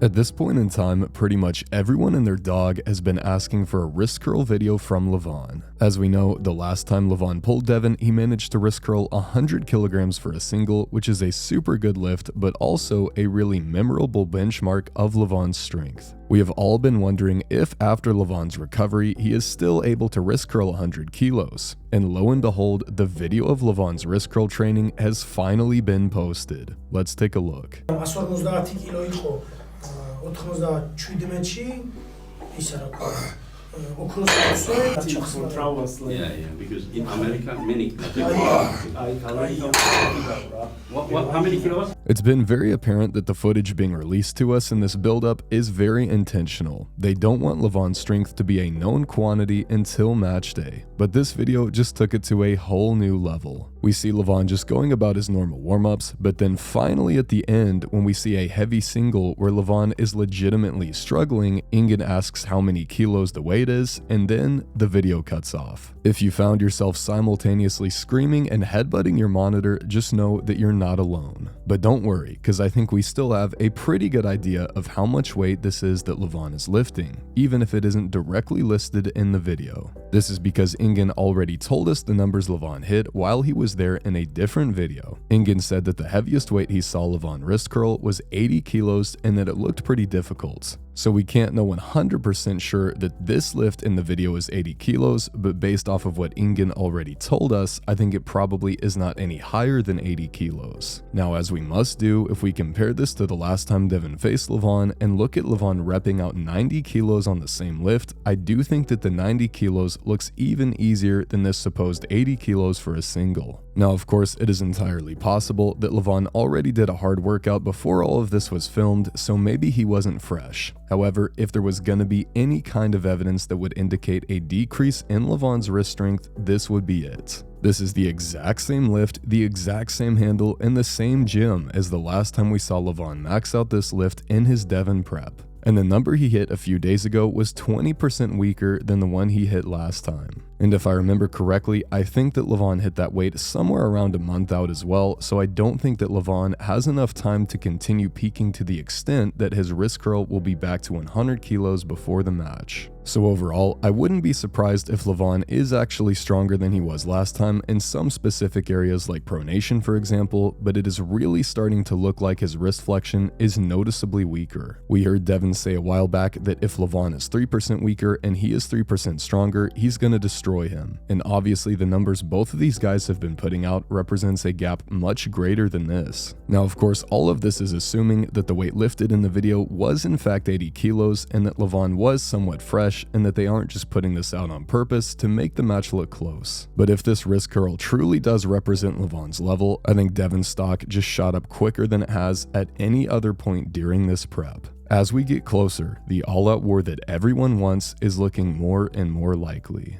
At this point in time, pretty much everyone and their dog has been asking for a wrist curl video from Levan. As we know, the last time Levan pulled Devin, he managed to wrist curl 100 kilograms for a single, which is a super good lift, but also a really memorable benchmark of Levan's strength. We have all been wondering if after Levan's recovery, he is still able to wrist curl 100 kilos. And lo and behold, the video of Levan's wrist curl training has finally been posted. Let's take a look. 97 Yeah, because in America, many. How many kilos? It's been very apparent that the footage being released to us in this build-up is very intentional. They don't want Levan's strength to be a known quantity until match day, but this video just took it to a whole new level. We see Levan just going about his normal warm-ups, but then finally at the end, when we see a heavy single where Levan is legitimately struggling, Engin asks how many kilos the weight is, and then the video cuts off. If you found yourself simultaneously screaming and headbutting your monitor, just know that you're not alone. But don't worry, because I think we still have a pretty good idea of how much weight this is that Levan is lifting, even if it isn't directly listed in the video. This is because Engin already told us the numbers Levan hit while he was there in a different video. Engin said that the heaviest weight he saw Levan wrist curl was 80 kilos and that it looked pretty difficult. So we can't know 100% sure that this lift in the video is 80 kilos, but based off of what Engin already told us, I think it probably is not any higher than 80 kilos. Now, as we must do, if we compare this to the last time Devin faced Levan and look at Levan repping out 90 kilos on the same lift, I do think that the 90 kilos looks even easier than this supposed 80 kilos for a single. Now, of course, it is entirely possible that Levan already did a hard workout before all of this was filmed, so maybe he wasn't fresh. However, if there was gonna be any kind of evidence that would indicate a decrease in Levan's wrist strength, this would be it. This is the exact same lift, the exact same handle, and the same gym as the last time we saw Levan max out this lift in his Devin prep. And the number he hit a few days ago was 20% weaker than the one he hit last time. And if I remember correctly, I think that Levan hit that weight somewhere around a month out as well, so I don't think that Levan has enough time to continue peaking to the extent that his wrist curl will be back to 100 kilos before the match. So overall, I wouldn't be surprised if Levan is actually stronger than he was last time in some specific areas like pronation for example, but it is really starting to look like his wrist flexion is noticeably weaker. We heard Devin say a while back that if Levan is 3% weaker and he is 3% stronger, he's gonna destroy him. And obviously the numbers both of these guys have been putting out represents a gap much greater than this. Now of course, all of this is assuming that the weight lifted in the video was in fact 80 kilos and that Levan was somewhat fresh and that they aren't just putting this out on purpose to make the match look close. But if this wrist curl truly does represent Levan's level, I think Devin's stock just shot up quicker than it has at any other point during this prep. As we get closer, the all-out war that everyone wants is looking more and more likely.